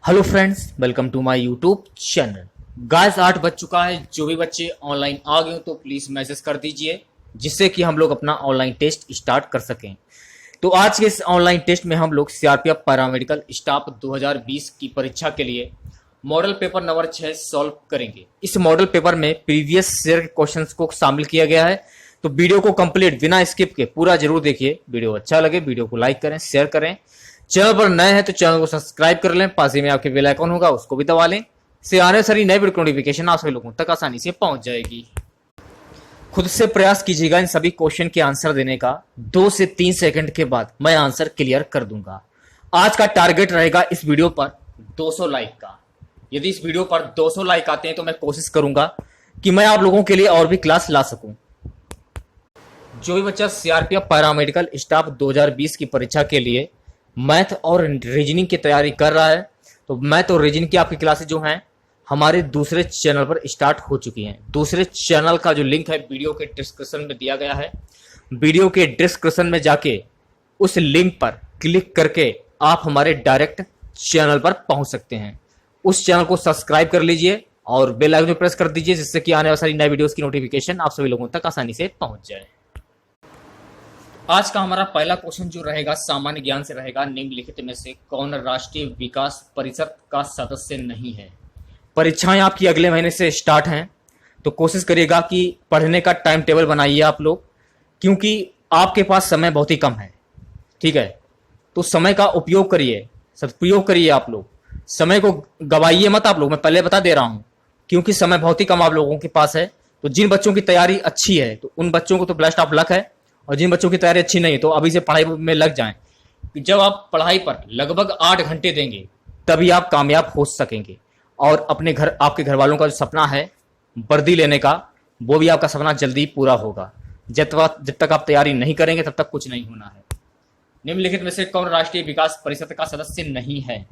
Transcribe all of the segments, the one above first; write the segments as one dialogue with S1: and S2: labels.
S1: Hello friends, welcome to my YouTube channel. Guys 8 बज चुका है। जो भी बच्चे ऑनलाइन आ गए हो तो प्लीज़ मैसेज कर दीजिए, जिससे कि हम लोग अपना ऑनलाइन टेस्ट स्टार्ट कर सकें। तो आज के इस ऑनलाइन टेस्ट में हम लोग सीआरपीएफ पैरामेडिकल स्टाफ 2020 की परीक्षा के लिए मॉडल पेपर नंबर 6 सॉल्व करेंगे। इस मॉडल पेपर में प्रीवियस ईयर के क्वेश्चंस को शामिल किया गया है। तो वीडियो को कंप्लीट बिना स्किप के पूरा जरूर देखिए। वीडियो अच्छा लगे वीडियो को लाइक करें, शेयर करें। चैनल पर नए हैं तो चैनल को सब्सक्राइब कर लें। पास ही में आपके बेल आइकन होगा, उसको भी दबा लें। से आने सारी नई वीडियो नोटिफिकेशन आप सभी लोगों तक आसानी से पहुंच जाएगी। खुद से प्रयास कीजिएगा इन सभी क्वेश्चन के आंसर देने का। 2 से 3 सेकंड के बाद मैं आंसर क्लियर कर दूंगा। आज का टारगेट रहेगा इस वीडियो पर 200 लाइक का। यदि इस वीडियो पर 200 लाइक आते हैं तो मैं कोशिश करूंगा कि मैं आप लोगों के लिए और भी क्लास ला सकूं। जो भी बच्चा सीआरपीएफ पैरामेडिकल स्टाफ 2020 की परीक्षा के लिए मैथ और रीजनिंग की तैयारी कर रहा है, तो मैथ और रीजनिंग की आपकी क्लासेज जो हैं हमारे दूसरे चैनल पर स्टार्ट हो चुकी हैं। दूसरे चैनल का जो लिंक है वीडियो के डिस्क्रिप्शन में दिया गया है। वीडियो के डिस्क्रिप्शन में जाके उस लिंक पर क्लिक करके आप हमारे डायरेक्ट चैनल पर पहुंच सकते हैं। उस चैनल को सब्सक्राइब कर लीजिए और बेल आइकन प्रेस कर दीजिए, जिससे कि आने वाली नई वीडियोस की नोटिफिकेशन आप सभी लोगों तक आसानी से पहुंच जाए। आज का हमारा पहला क्वेश्चन जो रहेगा सामान्य ज्ञान से रहेगा। निम्नलिखित में से कौन राष्ट्रीय विकास परिषद का सदस्य नहीं है? परीक्षाएं आपकी अगले महीने से स्टार्ट हैं, तो कोशिश करिएगा कि पढ़ने का टाइम टेबल बनाइए आप लोग, क्योंकि आपके पास समय बहुत ही कम है। ठीक है, तो समय का उपयोग करिए, सदुपयोग करिए। आप लोग समय को गवाइए मत आप लोग, मैं पहले बता दे रहा हूं, क्योंकि समय बहुत ही कम आप लोगों के पास है। तो जिन बच्चों की तैयारी अच्छी है तो उन बच्चों को तो बेस्ट ऑफ लक है, और जिन बच्चों की तैयारी अच्छी नहीं है तो अभी से पढ़ाई में लग जाएं। जब आप पढ़ाई पर लगभग 8 घंटे देंगे तभी आप कामयाब हो सकेंगे, और अपने घर आपके घर वालों का जो सपना है वर्दी लेने का, वो भी आपका सपना जल्दी पूरा होगा। जब तक आप तैयारी नहीं करेंगे तब तक कुछ नहीं होना है। निम्नलिखित में से कौन राष्ट्रीय विकास परिषद का सदस्य नहीं है?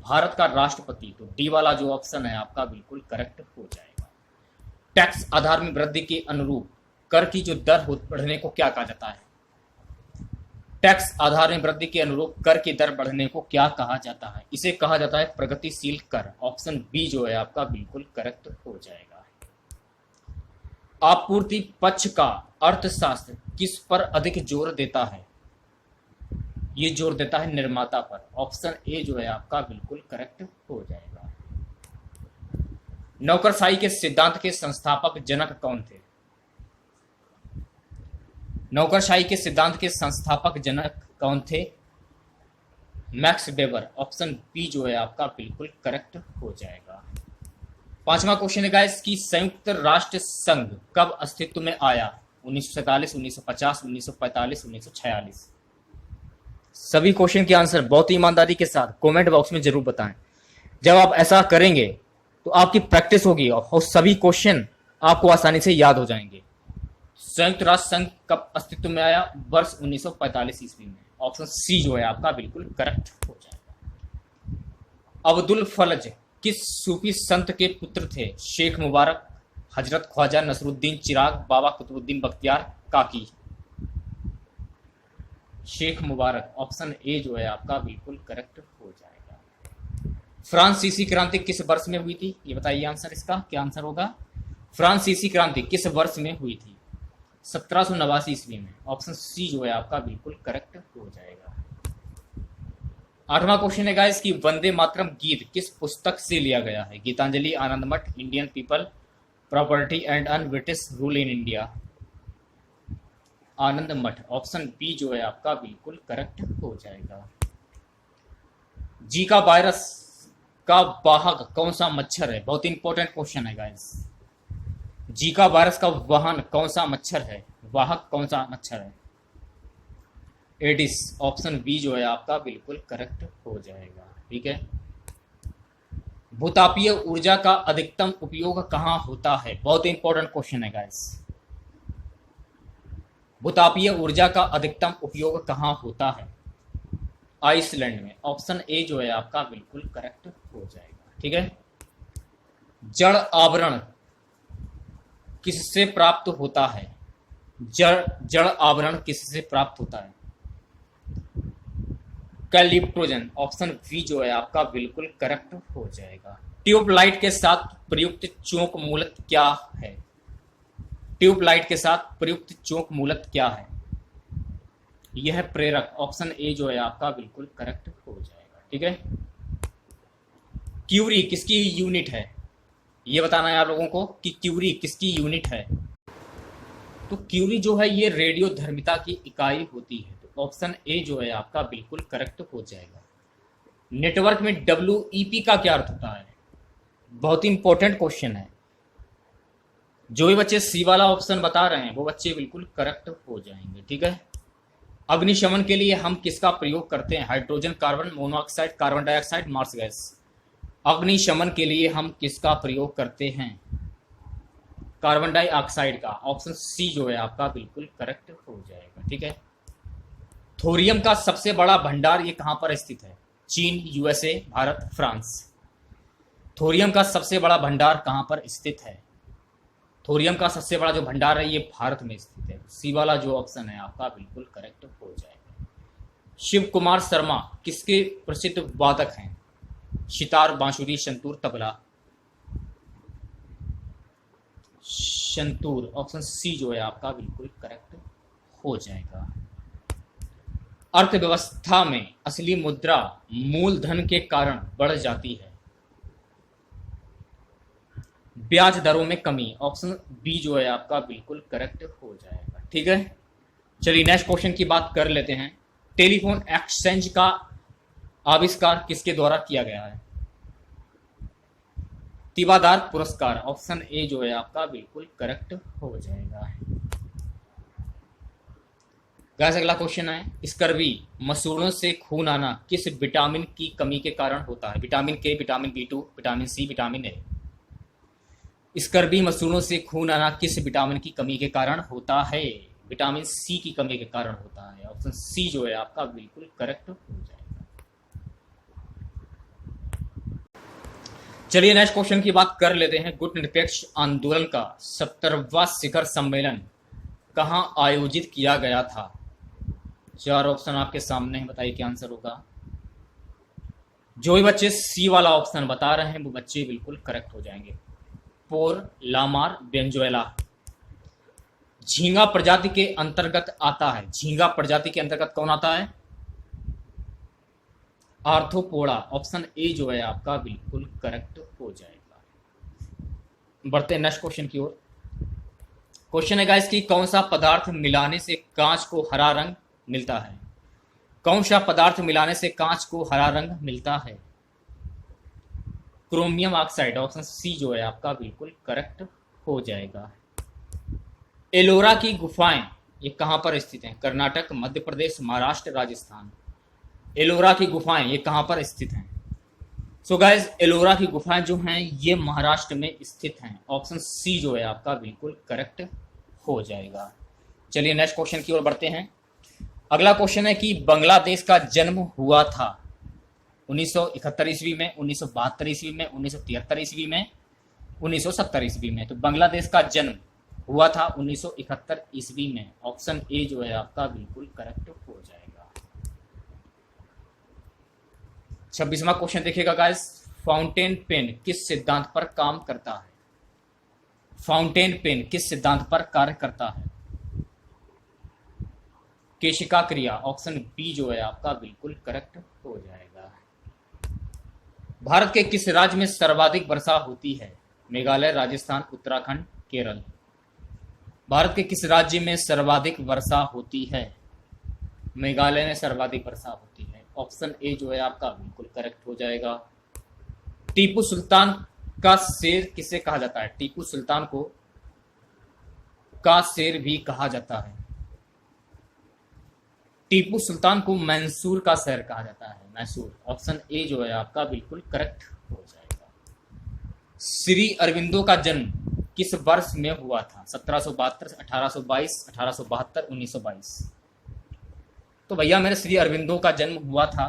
S1: भारत का राष्ट्रपति। तो डी वाला जो ऑप्शन है आपका बिल्कुल करेक्ट हो जाएगा। टैक्स आधार में वृद्धि के अनुरूप कर की जो दर बढ़ने को क्या कहा जाता है? टैक्स आधार में वृद्धि के अनुरूप कर की दर बढ़ने को क्या कहा जाता है? इसे कहा जाता है प्रगतिशील कर। ऑप्शन बी जो है आपका बिल्कुल करेक्ट हो जाएगा। आपूर्ति पक्ष का अर्थशास्त्र किस पर अधिक जोर देता है? ये जोर देता है निर्माता पर। ऑप्शन ए जो है आपका बिल्कुल करेक्ट हो जाएगा। नौकरशाही के सिद्धांत के संस्थापक जनक कौन थे? नौकरशाही के सिद्धांत के संस्थापक जनक कौन थे? Max weber. ऑप्शन बी जो है आपका बिल्कुल करेक्ट हो जाएगा। पांचवा क्वेश्चन है गाइस कि संयुक्त राष्ट्र संघ कब अस्तित्व में आया? 1947, 1950, 1945, 1946। सभी क्वेश्चन के आंसर बहुत ही ईमानदारी के साथ कमेंट बॉक्स में जरूर बताएं। जब आप ऐसा करेंगे तो आपकी प्रैक्टिस होगी और सभी क्वेश्चन आपको आसानी से याद हो जाएंगे। संयुक्त राष्ट्र संघ कब अस्तित्व में आया? वर्ष 1945 ईस्वी में। ऑप्शन सी जो है आपका बिल्कुल करेक्ट हो जाएगा। अब्दुल फलज किस सूफी संत के पुत्र थे? शेख मुबारक, हजरत ख्वाजा नसरुद्दीन चिराग, बाबा कुतुबुद्दीन बख्तियार काकी। शेख मुबारक। ऑप्शन ए जो है आपका बिल्कुल करेक्ट हो जाएगा। फ्रांसीसी क्रांति किस वर्ष में हुई थी? ये बताइए आंसर इसका क्या आंसर होगा? फ्रांसीसी क्रांति किस वर्ष में हुई थी? 1789 ईस्वी में। ऑप्शन सी जो है आपका बिल्कुल करेक्ट हो जाएगा। आठवां क्वेश्चन है गाइस कि वंदे मातरम गीत किस पुस्तक से लिया गया है? Gitanjali, Anand Math, Indian people, property and un British rule in India. Anand Math. Option B जो है आपका बिल्कुल करेक्ट हो जाएगा। जीका वायरस का वाहक कौन सा मच्छर है? बहुत इंपॉर्टेंट क्वेश्चन है गाइस। जीका वायरस का वाहन कौन सा मच्छर है? वाहक कौन सा मच्छर है? एडिस। ऑप्शन बी जो है आपका बिल्कुल करेक्ट हो जाएगा। ठीक है। भूतापीय ऊर्जा का अधिकतम उपयोग कहाँ होता है? बहुत इंपॉर्टेंट क्वेश्चन है गाइस। भूतापीय ऊर्जा का अधिकतम उपयोग कहाँ होता है? आइसलैंड में। ऑप्शन ए जो है आपका बिल्कुल करेक्ट हो जाएगा। ठीक है। जड़ आवरण किससे प्राप्त होता है? जड़ आवरण किससे प्राप्त होता है? कैलिप्टोजन, ऑप्शन बी जो है आपका बिल्कुल करेक्ट हो जाएगा। ट्यूबलाइट के साथ प्रयुक्त चौक मूलत क्या है? ट्यूबलाइट के साथ प्रयुक्त चौक मूलत क्या है? यह है प्रेरक, ऑप्शन ए जो है आपका बिल्कुल करेक्ट हो जाएगा। ठीक है। क्यूरी किसकी यूनिट है? ये बताना है आप लोगों को कि क्यूरी किसकी यूनिट है। तो क्यूरी जो है ये रेडियो धर्मिता की इकाई होती है। तो ऑप्शन ए जो है आपका बिल्कुल करेक्ट हो जाएगा। नेटवर्क में WEP का क्या अर्थ होता है? बहुत ही इंपॉर्टेंट क्वेश्चन है। जो भी बच्चे सी वाला ऑप्शन बता रहे हैं वो बच्चे बिल्कुल करेक्ट हो जाएंगे। ठीक है। अग्निशमन के लिए हम किसका प्रयोग करते हैं? Hydrogen, carbon monoxide, carbon dioxide, marsh gas. अग्निशमन के लिए हम किसका प्रयोग करते हैं? कार्बन डाइऑक्साइड का, ऑप्शन सी जो है आपका बिल्कुल करेक्ट हो जाएगा। ठीक है। थोरियम का सबसे बड़ा भंडार ये कहां पर स्थित है? चीन, USA, भारत, फ्रांस। थोरियम का सबसे बड़ा भंडार कहां पर स्थित है? थोरियम का सबसे बड़ा जो भंडार है ये भारत में स्थित है। सी वाला जो ऑप्शन है आपका बिल्कुल करेक्ट हो जाएगा। शिव कुमार शर्मा किसके प्रसिद्ध वादक हैं? सितार, बांसुरी, संतूर, तबला। संतूर, ऑप्शन सी जो है आपका बिल्कुल करेक्ट हो जाएगा। अर्थव्यवस्था में असली मुद्रा मूलधन के कारण बढ़ जाती है। ब्याज दरों में कमी, ऑप्शन बी जो है आपका बिल्कुल करेक्ट हो जाएगा। ठीक है। चलिए नेक्स्ट क्वेश्चन की बात कर लेते हैं। टेलीफोन एक्सचेंज का आविष्कार किसके द्वारा किया गया है? तिवादार पुरस्कार, ऑप्शन ए जो है आपका बिल्कुल करेक्ट हो जाएगा। गाइस अगला क्वेश्चन है, स्कर्वी मसूड़ों से खून आना किस विटामिन की कमी के कारण होता है? Vitamin K, vitamin B2, vitamin C, vitamin A. Scurvy मसूड़ों से खून आना किस विटामिन की कमी के कारण होता है? विटामिन सी की कमी के कारण होता है। ऑप्शन सी जो है आपका बिल्कुल करेक्ट हो जाएगा। चलिए नेक्स्ट क्वेश्चन की बात कर लेते हैं। गुट निरपेक्ष आंदोलन का 70वां शिखर सम्मेलन कहां आयोजित किया गया था? चार ऑप्शन आपके सामने हैं, बताइए क्या आंसर होगा। जो भी बच्चे सी वाला ऑप्शन बता रहे हैं वो बच्चे बिल्कुल करेक्ट हो जाएंगे। पोर लामार वेनेजुएला। झींगा प्रजाति के अंतर्गत आता है। झींगा प्रजाति के अंतर्गत कौन आता है? आर्थ्रोपोडा, ऑप्शन ए जो है आपका बिल्कुल करेक्ट हो जाएगा। बढ़ते हैं नेक्स्ट क्वेश्चन की ओर। क्वेश्चन है गाइस कि कौन सा पदार्थ मिलाने से कांच को हरा रंग मिलता है? कौन सा पदार्थ मिलाने से कांच को हरा रंग मिलता है? क्रोमियम ऑक्साइड, ऑप्शन सी जो है आपका बिल्कुल करेक्ट हो जाएगा। एलोरा की गुफाएं ये कहां पर स्थित हैं? कर्नाटक, मध्य प्रदेश, महाराष्ट्र, राजस्थान। एलोरा की गुफाएं ये कहां पर स्थित हैं? सो गाइस एलोरा की गुफाएं जो हैं ये महाराष्ट्र में स्थित हैं। ऑप्शन सी जो है आपका बिल्कुल करेक्ट हो जाएगा। चलिए नेक्स्ट क्वेश्चन की ओर बढ़ते हैं। अगला क्वेश्चन है कि बांग्लादेश का जन्म हुआ था 1971 ईस्वी में, 1972 ईस्वी में, 1973 ईस्वी में, 1970 ईस्वी में। तो बांग्लादेश का जन्म हुआ था 1971 ईस्वी में। ऑप्शन ए जो है आपका बिल्कुल करेक्ट हो जाएगा। 26वां क्वेश्चन देखिएगा गाइस। फाउंटेन पेन किस सिद्धांत पर काम करता है? फाउंटेन पेन किस सिद्धांत पर कार्य करता है? केशिका क्रिया, ऑप्शन बी जो है आपका बिल्कुल करेक्ट हो जाएगा। भारत के किस राज्य में सर्वाधिक वर्षा होती है? मेघालय, राजस्थान, उत्तराखंड, केरल। भारत के किस राज्य में सर्वाधिक वर्षा होती है? मेघालय में सर्वाधिक वर्षा होती है। ऑप्शन ए जो है आपका बिल्कुल करेक्ट हो जाएगा। टीपू सुल्तान का शेर किसे कहा जाता है? टीपू सुल्तान को का शेर भी कहा जाता है। टीपू सुल्तान को मैसूर का शहर कहा जाता है। मैसूर, ऑप्शन ए जो है आपका बिल्कुल करेक्ट हो जाएगा। श्री अरविंदो का जन्म किस वर्ष में हुआ था? 1772, 1822, 1872, 1922। तो भैया मेरे श्री अरविंदो का जन्म हुआ था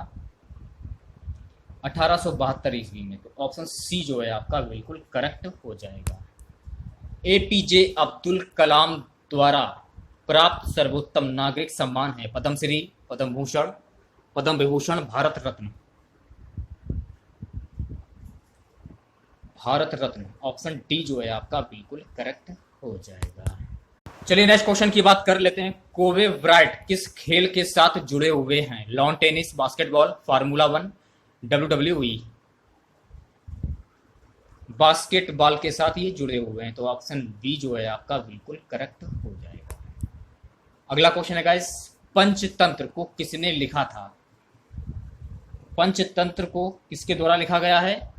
S1: 1872 ईस्वी में। तो ऑप्शन सी जो है आपका बिल्कुल करेक्ट हो जाएगा। APJ अब्दुल कलाम द्वारा प्राप्त सर्वोत्तम नागरिक सम्मान है पद्मश्री, पद्म भूषण, पद्म विभूषण, भारत रत्न। भारत रत्न ऑप्शन डी जो है आपका बिल्कुल करेक्ट हो जाएगा। चलिए नेक्स्ट क्वेश्चन की बात कर लेते हैं। कोबे ब्रायट किस खेल के साथ जुड़े हुए हैं? Lawn tennis, basketball, formula 1, WWE। Basketball के साथ ये जुड़े हुए हैं, तो ऑप्शन बी जो है आपका बिल्कुल करेक्ट हो जाएगा। अगला क्वेश्चन है गाइस, पंचतंत्र को किसने लिखा था? पंचतंत्र को किसके द्वारा लिखा गया है?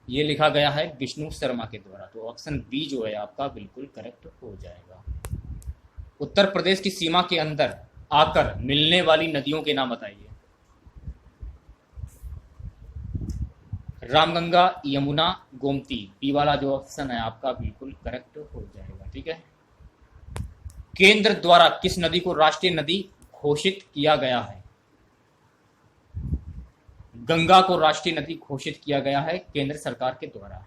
S1: ये लिखा गया है विष्णु शर्मा के द्वारा, तो ऑप्शन बी जो है आपका बिल्कुल करेक्ट हो जाएगा। उत्तर प्रदेश की सीमा के अंदर आकर मिलने वाली नदियों के नाम बताइए। रामगंगा, यमुना, गोमती। बी वाला जो ऑप्शन है आपका बिल्कुल करेक्ट हो जाएगा। ठीक है। केंद्र द्वारा किस नदी को राष्ट्रीय नदी घोषित किया गया है? गंगा को राष्ट्रीय नदी घोषित किया गया है केंद्र सरकार के द्वारा।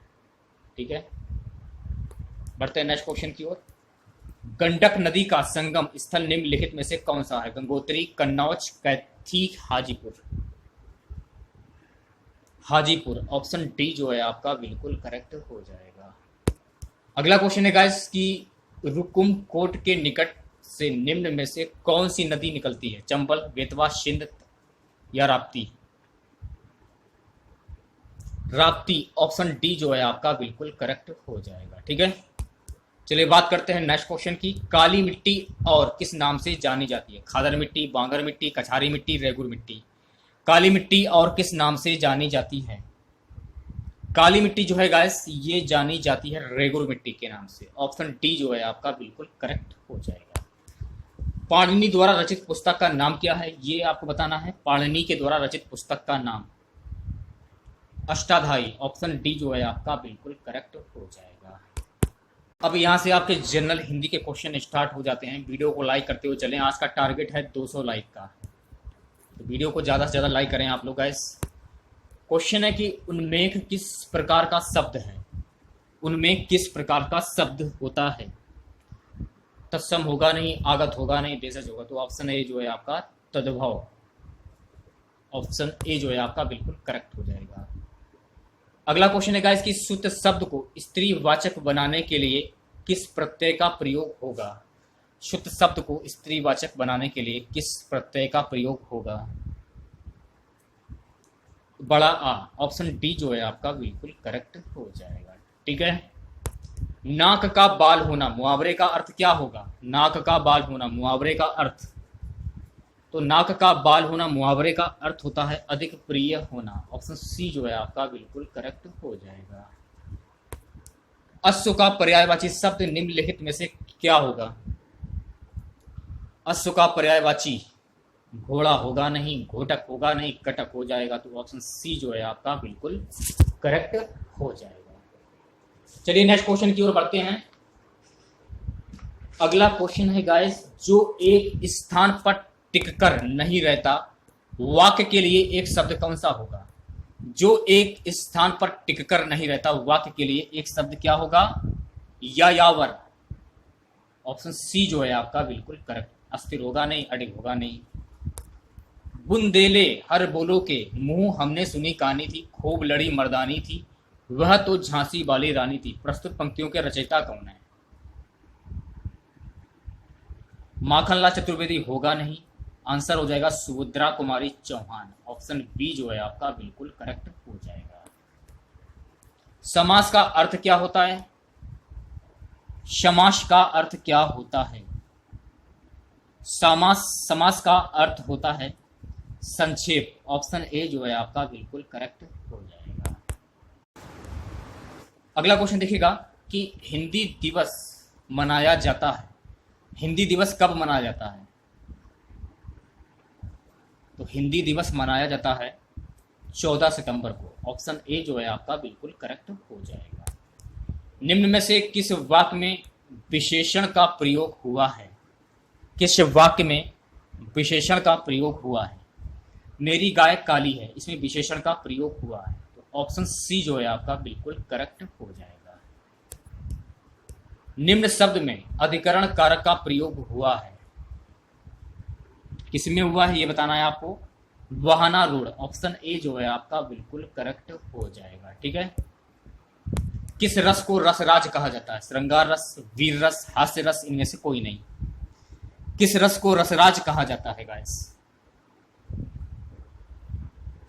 S1: ठीक है, बढ़ते हैं नेक्स्ट क्वेश्चन की ओर। गंडक नदी का संगम स्थल निम्नलिखित में से कौन सा है? गंगोत्री, कन्नौज, कैथी, हाजीपुर। हाजीपुर ऑप्शन डी जो है आपका बिल्कुल करेक्ट हो जाएगा। अगला क्वेश्चन है गाइस कि रुकुम कोट के निकट से निम्न में से कौन सी नदी निकलती है? चंबल, बेतवा, सिंध या राप्ती। राप्ती ऑप्शन डी जो है आपका बिल्कुल करेक्ट हो जाएगा। ठीक है, चलिए बात करते हैं नेक्स्ट क्वेश्चन की। काली मिट्टी और किस नाम से जानी जाती है? खादर मिट्टी, बांगर मिट्टी, कछारी मिट्टी, रेगुर मिट्टी। काली मिट्टी और किस नाम से जानी जाती है? काली मिट्टी जो है गाइस ये जानी जाती है रेगुर मिट्टी के नाम से। ऑप्शन डी जो है आपका बिल्कुल करेक्ट हो जाएगा। पाणिनि द्वारा रचित पुस्तक का नाम क्या है? ये आपको बताना है। पाणिनि के द्वारा रचित पुस्तक का नाम अष्टाध्यायी। ऑप्शन डी जो है आपका बिल्कुल करेक्ट हो जाएगा। अब यहाँ से आपके जनरल हिंदी के क्वेश्चन स्टार्ट हो जाते हैं। वीडियो को लाइक करते हुए चलें। आज का टारगेट है 200 लाइक का, तो वीडियो को ज़्यादा से ज़्यादा लाइक करें आप लोग गाइस। क्वेश्चन है कि उन्मेष किस प्रकार का शब्द है? उन्मेष किस प्रकार का शब्द होता है? तत्सम होगा नहीं, आगत होगा नहीं, देशज होगा, तो ऑप्शन ए जो है आपका तद्भव। ऑप्शन ए जो है आपका बिल्कुल करेक्ट हो जाएगा। अगला क्वेश्चन है गाइस कि शुद्ध शब्द को स्त्रीवाचक बनाने के लिए किस प्रत्यय का प्रयोग होगा? शुद्ध शब्द को स्त्रीवाचक बनाने के लिए किस प्रत्यय का प्रयोग होगा? बड़ा आ। ऑप्शन डी जो है आपका बिल्कुल करेक्ट हो जाएगा। ठीक है। नाक का बाल होना मुहावरे का अर्थ क्या होगा? नाक का बाल होना मुहावरे का अर्थ, तो नाक का बाल होना मुहावरे का अर्थ होता है अधिक प्रिय होना। ऑप्शन सी जो है आपका बिल्कुल करेक्ट हो जाएगा। अश्व का पर्यायवाची शब्द निम्नलिखित में से क्या होगा? अश्व का पर्यायवाची घोड़ा होगा नहीं, घोटक होगा नहीं, कटक हो जाएगा, तो ऑप्शन सी जो है आपका बिल्कुल करेक्ट हो जाएगा। चलिए नेक्स्ट क्वेश्चन की ओर बढ़ते हैं। अगला क्वेश्चन है गाइस, जो एक स्थान पर टिककर नहीं रहता वाक्य के लिए एक शब्द कौन सा होगा? जो एक स्थान पर टिककर नहीं रहता वाक्य के लिए एक शब्द क्या होगा? यायावर। ऑप्शन सी जो है आपका बिल्कुल करेक्ट। अस्थिर होगा नहीं, अडिग होगा नहीं। बुंदेले हर बोलो के मुंह हमने सुनी कहानी थी, खूब लड़ी मर्दानी थी, वह तो झांसी वाली रानी थी। प्रस्तुत पंक्तियों के रचयिता कौन है? माखनलाल चतुर्वेदी होगा नहीं, आंसर हो जाएगा सुभद्रा कुमारी चौहान। ऑप्शन बी जो है आपका बिल्कुल करेक्ट हो जाएगा। समास का अर्थ क्या होता है? समास का अर्थ क्या होता है? समास का अर्थ होता है संक्षेप। ऑप्शन ए जो है आपका बिल्कुल करेक्ट हो जाएगा। अगला क्वेश्चन देखिएगा कि हिंदी दिवस मनाया जाता है। हिंदी दिवस कब मनाया जाता है? तो हिंदी दिवस मनाया जाता है 14 सितंबर को। ऑप्शन ए जो है आपका बिल्कुल करेक्ट हो जाएगा। निम्न में से किस वाक्य में विशेषण का प्रयोग हुआ है? किस वाक्य में विशेषण का प्रयोग हुआ है? मेरी गाय काली है, इसमें विशेषण का प्रयोग हुआ है, तो ऑप्शन सी जो है आपका बिल्कुल करेक्ट हो जाएगा। निम्न शब्द में अधिकरण कारक का प्रयोग हुआ है, किसमें हुआ है ये बताना है आपको। वाहना रूढ़, ऑप्शन ए जो है आपका बिल्कुल करेक्ट हो जाएगा। ठीक है। किस रस को रसराज कहा जाता है? श्रृंगार रस, वीर रस, हास्य रस, इनमें से कोई नहीं। किस रस को रसराज कहा जाता है गाइस?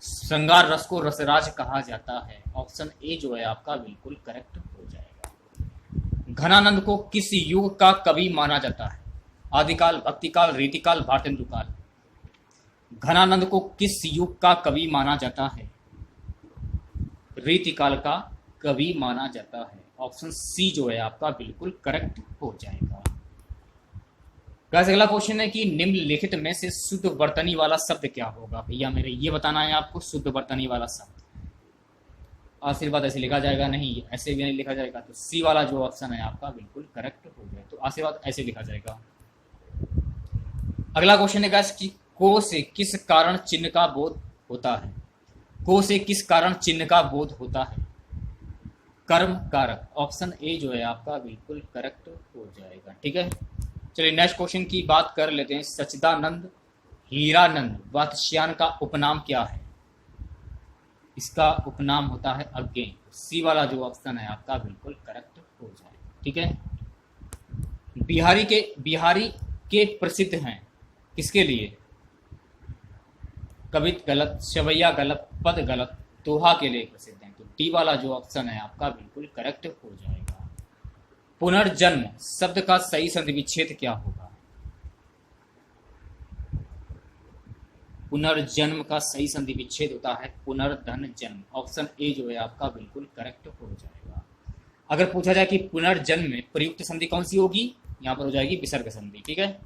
S1: श्रृंगार रस को रसराज कहा जाता है। ऑप्शन ए जो है आपका बिल्कुल करेक्ट हो जाएगा। घनानंद को किस युग का कवि माना जाता है? आदिकाल, भक्तिकाल, रीतिकाल, भारतेंदु काल। घनानंद को किस युग का कवि माना जाता है? रीतिकाल का कवि माना जाता है। ऑप्शन सी जो है आपका बिल्कुल करेक्ट हो जाएगा। गाइस अगला क्वेश्चन है कि निम्नलिखित में से शुद्ध वर्तनी वाला शब्द क्या होगा? भैया मेरे ये बताना है आपको, शुद्ध वर्तनी वाला शब्द। आशीर्वाद ऐसे लिखा जाएगा नहीं, ऐसे भी नहीं लिखा जाएगा, तो सी वाला जो ऑप्शन है आपका बिल्कुल करेक्ट हो जाए। तो आशीर्वाद ऐसे लिखा जाएगा। अगला क्वेश्चन है गाइस कि को से किस कारण चिन्ह का बोध होता है? को से किस कारण चिन्ह का बोध होता है? कर्म कारक। ऑप्शन ए जो है आपका बिल्कुल करेक्ट हो जाएगा। ठीक है। चलिए नेक्स्ट क्वेश्चन की बात कर लेते हैं। सच्चिदानंद हीरानंद वात्स्यायन का उपनाम क्या है? इसका उपनाम होता है अज्ञे। सी वाला जो ऑप्शन है आपका बिल्कुल करेक्ट हो जाएगा। ठीक है। बिहारी के प्रसिद्ध हैं किसके लिए? कवित गलत, शवैया गलत, पद गलत, दोहा के लिए प्रसिद्ध हैं। तो डी वाला जो ऑप्शन है आपका बिल्कुल करेक्ट हो जाएगा। पुनर्जन्म शब्द का सही संधि विच्छेद क्या होगा? पुनर्जन्म का सही संधि विच्छेद होता है पुनर्धन जन्म। ऑप्शन ए जो है आपका बिल्कुल करेक्ट हो जाएगा। अगर पूछा जाए कि पुनर्जन्म में प्रयुक्त संधि कौन सी होगी, यहां पर हो जाएगी विसर्ग संधि। ठीक है।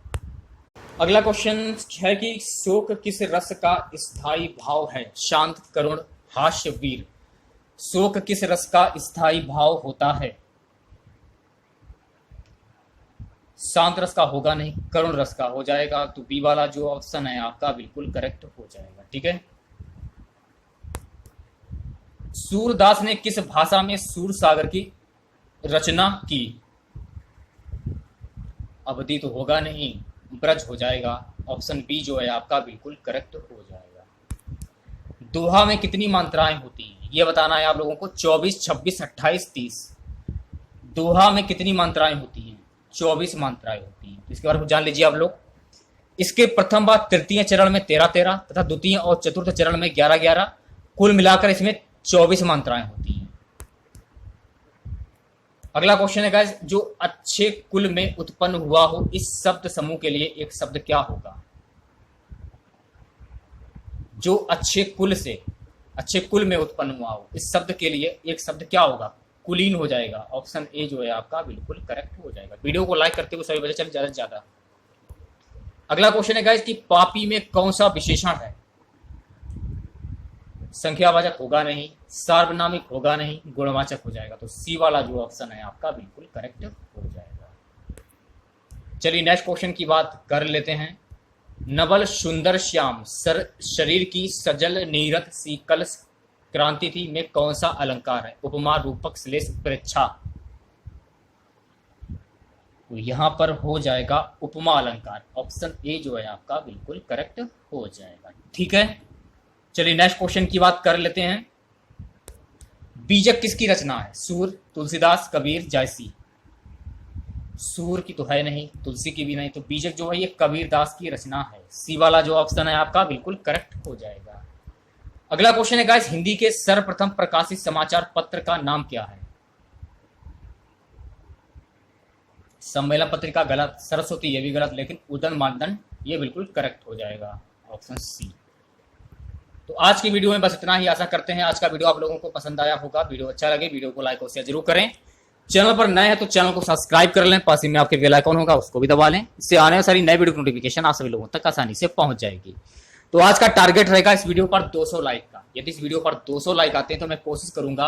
S1: अगला क्वेश्चन है कि शोक किस रस का स्थायी भाव है? शांत, करुण, हास्य, वीर। शोक किस रस का स्थायी भाव होता है? शांत रस का होगा नहीं, करुण रस का हो जाएगा। तो बी वाला जो ऑप्शन है आपका बिल्कुल करेक्ट हो जाएगा। ठीक है। सूरदास ने किस भाषा में सूर सागर की रचना की? अवधि तो होगा नहीं, ब्रज हो जाएगा। ऑप्शन बी जो है आपका बिल्कुल करेक्ट हो जाएगा। दोहा में कितनी मात्राएं होती हैं ये बताना है आप लोगों को। 24, 26, 28, 30। दोहा में कितनी मात्राएं होती हैं? 24 मात्राएं होती हैं। इसके बारे में जान लीजिए आप लोग। इसके प्रथम बार तृतीय चरण में 13-13 तथा द्वितीय और चतुर्थ चरण में 11-11, कुल मिलाकर इसमें 24 मात्राएं होती हैं। अगला क्वेश्चन है गाइस, जो अच्छे कुल में उत्पन्न हुआ हो इस शब्द समूह के लिए एक शब्द क्या होगा? जो अच्छे कुल में उत्पन्न हुआ हो इस शब्द के लिए एक शब्द क्या होगा? कुलीन हो जाएगा। ऑप्शन ए जो है आपका बिल्कुल करेक्ट हो जाएगा। वीडियो को लाइक करते हुए सभी बच्चे चले ज्यादा से ज्यादा। अगला क्वेश्चन है गाइस कि पापी में कौन सा विशेषण है? संख्यावाचक होगा नहीं, सार्वनामिक होगा नहीं, गुणवाचक हो जाएगा। तो सी वाला जो ऑप्शन है आपका बिल्कुल करेक्ट हो जाएगा। चलिए नेक्स्ट क्वेश्चन की बात कर लेते हैं। नवल सुंदर श्याम शरीर की सजल नीरत सी कल क्रांति थी में कौन सा अलंकार है? उपमा, रूपक, श्लेष, प्रेक्षा। तो यहां पर हो जाएगा उपमा अलंकार। ऑप्शन ए जो है आपका बिल्कुल करेक्ट हो जाएगा। ठीक है। चलिए नेक्स्ट क्वेश्चन की बात कर लेते हैं। बीजक किसकी रचना है? सूर, तुलसीदास, कबीर, जायसी। सूर की तो है नहीं, तुलसी की भी नहीं, तो बीजक जो है ये कबीर दास की रचना है। सी वाला जो ऑप्शन है आपका बिल्कुल करेक्ट हो जाएगा। अगला क्वेश्चन है गाइस, हिंदी के सर्वप्रथम प्रकाशित समाचार पत्र का नाम क्या है? सम्मेलन पत्रिका गलत, सरस्वती ये भी गलत, लेकिन उदन मानदंड ये बिल्कुल करेक्ट हो जाएगा। Option C. तो आज की वीडियो में बस इतना ही। आशा करते हैं आज का वीडियो आप लोगों को पसंद आया होगा। वीडियो अच्छा लगे वीडियो को लाइक और शेयर जरूर करें। चैनल पर नए हैं तो चैनल को सब्सक्राइब कर लें, पास ही में आपके बेल आइकन होगा उसको भी दबा लें। इससे आने वाली सारी नई वीडियो की नोटिफिकेशन आप सभी लोगों तक आसानी से पहुंच जाएगी। तो आज का टारगेट रहेगा इस वीडियो पर 200 लाइक का। यदि इस वीडियो पर 200 लाइक आते हैं तो मैं कोशिश करूंगा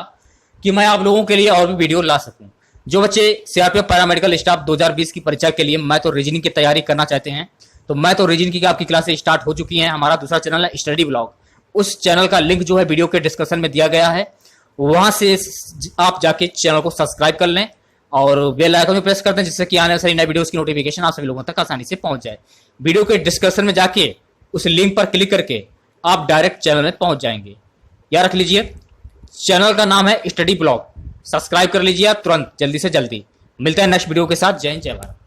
S1: कि मैं आप लोगों के लिए और भी वीडियो ला सकूं। जो बच्चे सीआरपीएफ पैरामेडिकल स्टाफ 2020 की परीक्षा के लिए मैं तो रीजनिंग की तैयारी करना चाहते हैं, तो मैं तो रीजनिंग की आपकी क्लासेस स्टार्ट हो चुकी हैं। हमारा दूसरा चैनल है स्टडी ब्लॉग, उस चैनल का लिंक जो है वीडियो के डिस्क्रिप्शन में दिया गया है। वहां से आप जाके चैनल को सब्सक्राइब कर लें और बेल आइकन भी प्रेस कर दें, जिससे कि आने वाली नई वीडियोस की नोटिफिकेशन आप सभी लोगों तक आसानी से पहुंच जाए। वीडियो के डिस्क्रिप्शन में जाके उस लिंक पर क्लिक करके आप डायरेक्ट चैनल में पहुंच जाएंगे। याद रख लीजिए, चैनल का नाम है स्टडी ब्लॉग। सब्सक्राइब कर लीजिए आप तुरंत, जल्दी से जल्दी। मिलते हैं नेक्स्ट वीडियो के साथ। जय हिंद, जय भारत।